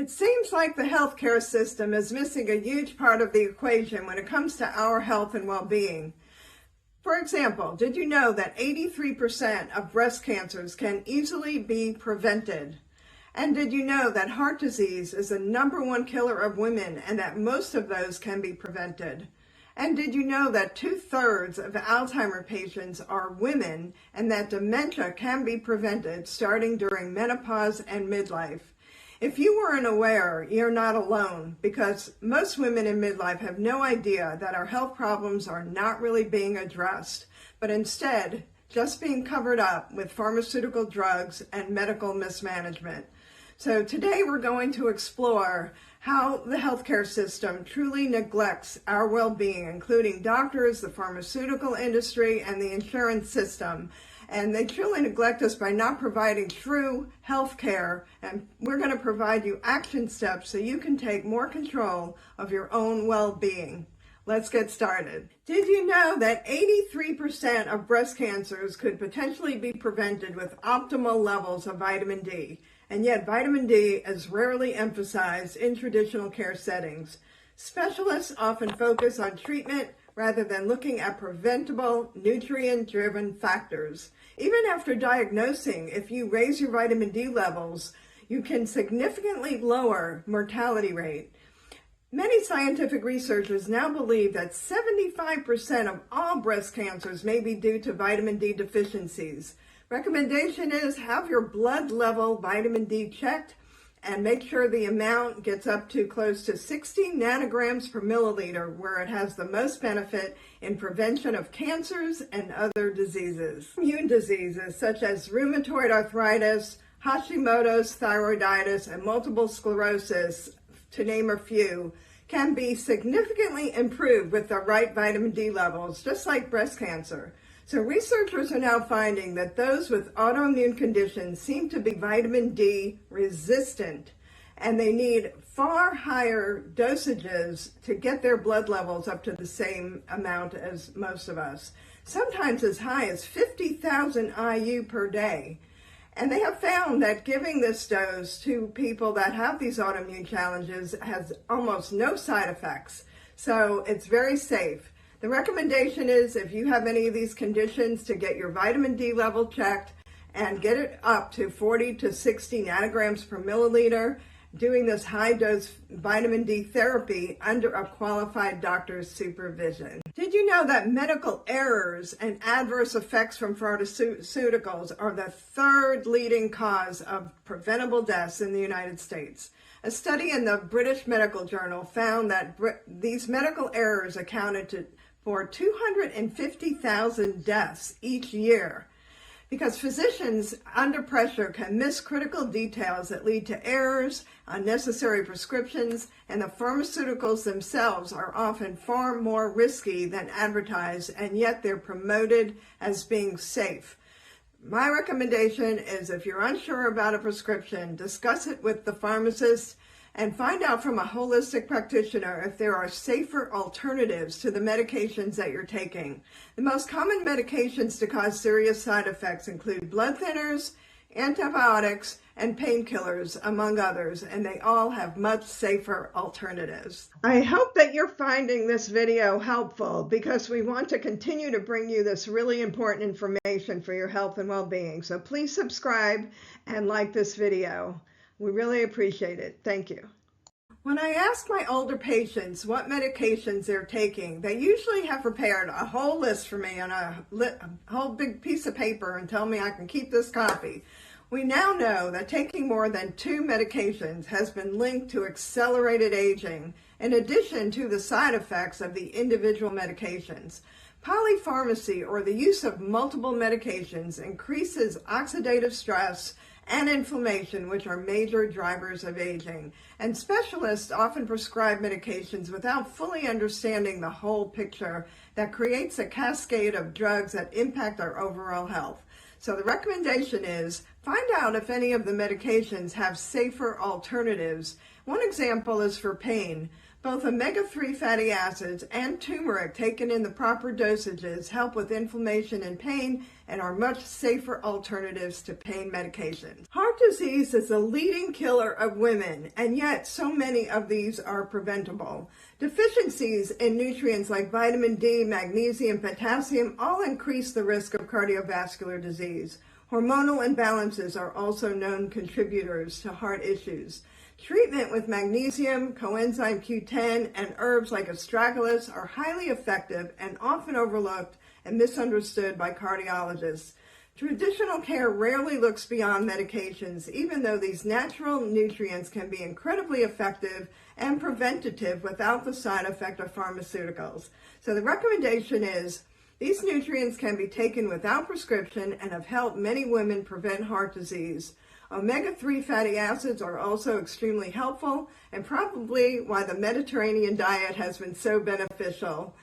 It seems like the healthcare system is missing a huge part of the equation when it comes to our health and well-being. For example, did you know that 83% of breast cancers can easily be prevented? And did you know that heart disease is the #1 killer of women and that most of those can be prevented? And did you know that 2/3 of Alzheimer patients are women and that dementia can be prevented starting during menopause and midlife? If you weren't aware, you're not alone, because most women in midlife have no idea that our health problems are not really being addressed, but instead just being covered up with pharmaceutical drugs and medical mismanagement. So today we're going to explore how the healthcare system truly neglects our well-being, including doctors, the pharmaceutical industry, and the insurance system. And they truly neglect us by not providing true health care. And we're going to provide you action steps so you can take more control of your own well-being. Let's get started. Did you know that 83% of breast cancers could potentially be prevented with optimal levels of vitamin D? And yet vitamin D is rarely emphasized in traditional care settings. Specialists often focus on treatment rather than looking at preventable, nutrient-driven factors. Even after diagnosing, if you raise your vitamin D levels, you can significantly lower mortality rate. Many scientific researchers now believe that 75% of all breast cancers may be due to vitamin D deficiencies. Recommendation is have your blood level vitamin D checked and make sure the amount gets up to close to 60 nanograms per milliliter, where it has the most benefit in prevention of cancers and other diseases. Immune diseases such as rheumatoid arthritis, Hashimoto's thyroiditis, and multiple sclerosis, to name a few, can be significantly improved with the right vitamin D levels, just like breast cancer. So researchers are now finding that those with autoimmune conditions seem to be vitamin D resistant, and they need far higher dosages to get their blood levels up to the same amount as most of us, sometimes as high as 50,000 IU per day. And they have found that giving this dose to people that have these autoimmune challenges has almost no side effects. So it's very safe. The recommendation is, if you have any of these conditions, to get your vitamin D level checked and get it up to 40 to 60 nanograms per milliliter, doing this high dose vitamin D therapy under a qualified doctor's supervision. Did you know that medical errors and adverse effects from pharmaceuticals are the 3rd leading cause of preventable deaths in the United States? A study in the British Medical Journal found that these medical errors accounted for 250,000 deaths each year, because physicians under pressure can miss critical details that lead to errors, unnecessary prescriptions, and the pharmaceuticals themselves are often far more risky than advertised, and yet they're promoted as being safe. My recommendation is, if you're unsure about a prescription, discuss it with the pharmacist and find out from a holistic practitioner if there are safer alternatives to the medications that you're taking. The most common medications to cause serious side effects include blood thinners, antibiotics, and painkillers, among others, and they all have much safer alternatives. I hope that you're finding this video helpful, because we want to continue to bring you this really important information for your health and well-being. So please subscribe and like this video. We really appreciate it. Thank you. When I ask my older patients what medications they're taking, they usually have prepared a whole list for me on a whole big piece of paper and tell me I can keep this copy. We now know that taking more than 2 medications has been linked to accelerated aging, in addition to the side effects of the individual medications. Polypharmacy, or the use of multiple medications, increases oxidative stress and inflammation, which are major drivers of aging. And specialists often prescribe medications without fully understanding the whole picture that creates a cascade of drugs that impact our overall health. So the recommendation is Find out if any of the medications have safer alternatives. One example is for pain. Both omega-3 fatty acids and turmeric taken in the proper dosages help with inflammation and pain and are much safer alternatives to pain medications. Heart disease is the leading killer of women, and yet so many of these are preventable. Deficiencies in nutrients like vitamin D, magnesium, potassium all increase the risk of cardiovascular disease. Hormonal imbalances are also known contributors to heart issues. Treatment with magnesium, coenzyme Q10, and herbs like astragalus are highly effective and often overlooked and misunderstood by cardiologists. Traditional care rarely looks beyond medications, even though these natural nutrients can be incredibly effective and preventative without the side effect of pharmaceuticals. So the recommendation is these nutrients can be taken without prescription and have helped many women prevent heart disease. Omega-3 fatty acids are also extremely helpful and probably why the Mediterranean diet has been so beneficial.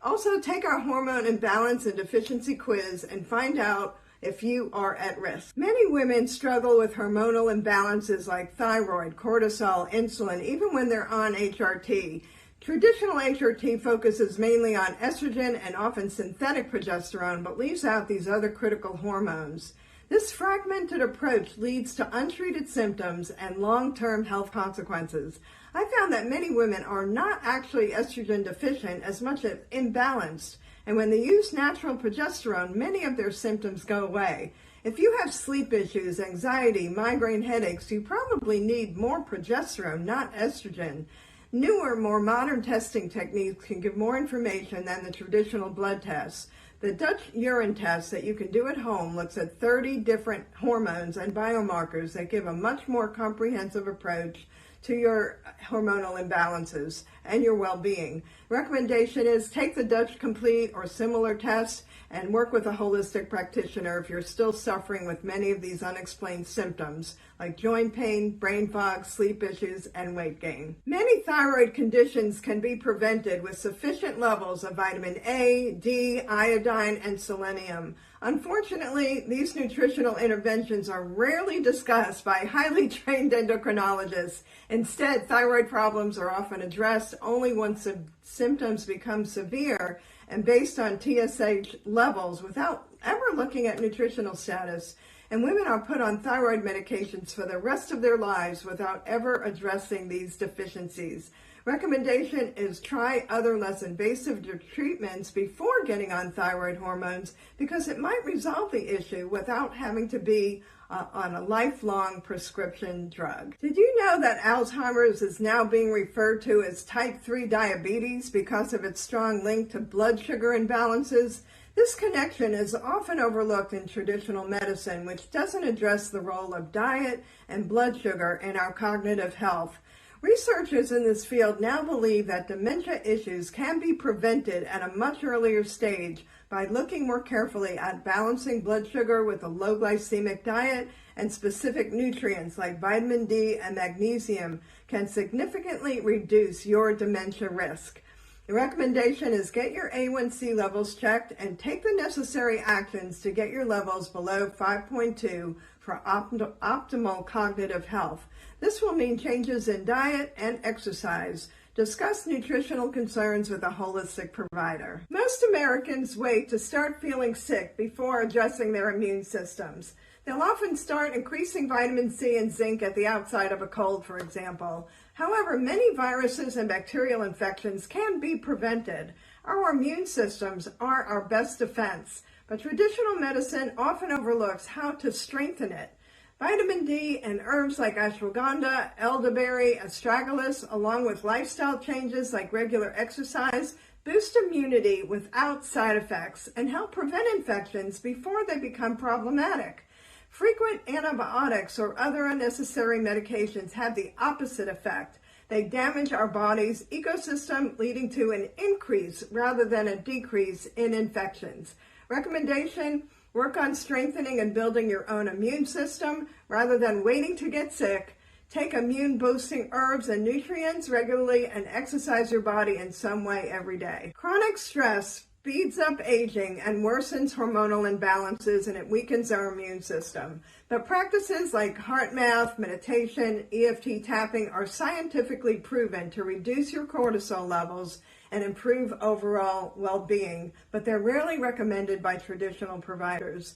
Also, take our hormone imbalance and deficiency quiz and find out if you are at risk. Many women struggle with hormonal imbalances like thyroid, cortisol, insulin, even when they're on HRT. Traditional HRT focuses mainly on estrogen and often synthetic progesterone, but leaves out these other critical hormones. This fragmented approach leads to untreated symptoms and long-term health consequences. I found that many women are not actually estrogen deficient as much as imbalanced, and when they use natural progesterone, many of their symptoms go away. If you have sleep issues, anxiety, migraine headaches, you probably need more progesterone, not estrogen. Newer, more modern testing techniques can give more information than the traditional blood tests. The Dutch urine test that you can do at home looks at 30 different hormones and biomarkers that give a much more comprehensive approach to your hormonal imbalances and your well-being. Recommendation is take the Dutch Complete or similar test and work with a holistic practitioner if you're still suffering with many of these unexplained symptoms like joint pain, brain fog, sleep issues, and weight gain. Many thyroid conditions can be prevented with sufficient levels of vitamin A, D, iodine, and selenium. Unfortunately, these nutritional interventions are rarely discussed by highly trained endocrinologists. Instead, thyroid problems are often addressed only once symptoms become severe and based on TSH levels without ever looking at nutritional status. And women are put on thyroid medications for the rest of their lives without ever addressing these deficiencies. Recommendation is try other less invasive treatments before getting on thyroid hormones because it might resolve the issue without having to be on a lifelong prescription drug. Did you know that Alzheimer's is now being referred to as type 3 diabetes because of its strong link to blood sugar imbalances? This connection is often overlooked in traditional medicine, which doesn't address the role of diet and blood sugar in our cognitive health. Researchers in this field now believe that dementia issues can be prevented at a much earlier stage by looking more carefully at balancing blood sugar with a low glycemic diet, and specific nutrients like vitamin D and magnesium can significantly reduce your dementia risk. The recommendation is get your A1C levels checked and take the necessary actions to get your levels below 5.2 for optimal cognitive health. This will mean changes in diet and exercise. Discuss nutritional concerns with a holistic provider. Most Americans wait to start feeling sick before addressing their immune systems. They'll often start increasing vitamin C and zinc at the outside of a cold, for example. However, many viruses and bacterial infections can be prevented. Our immune systems are our best defense, but traditional medicine often overlooks how to strengthen it. Vitamin D and herbs like ashwagandha, elderberry, astragalus, along with lifestyle changes like regular exercise, boost immunity without side effects and help prevent infections before they become problematic. Frequent antibiotics or other unnecessary medications have the opposite effect. They damage our body's ecosystem, leading to an increase rather than a decrease in infections. Recommendation: work on strengthening and building your own immune system rather than waiting to get sick. Take immune-boosting herbs and nutrients regularly and exercise your body in some way every day. Chronic stress speeds up aging and worsens hormonal imbalances, and it weakens our immune system. But practices like heart math, meditation, EFT tapping are scientifically proven to reduce your cortisol levels and improve overall well-being, but they're rarely recommended by traditional providers.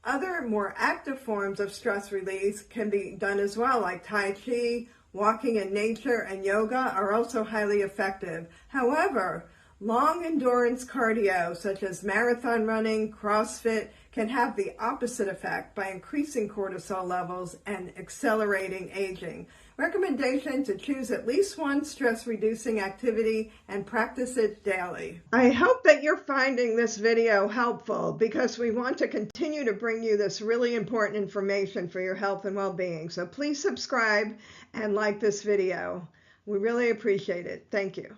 Other more active forms of stress release can be done as well, like Tai Chi, walking in nature, and yoga are also highly effective. However, long endurance cardio, such as marathon running, CrossFit, can have the opposite effect by increasing cortisol levels and accelerating aging. Recommendation to choose at least one stress-reducing activity and practice it daily. I hope that you're finding this video helpful, because we want to continue to bring you this really important information for your health and well-being. So please subscribe and like this video. We really appreciate it. Thank you.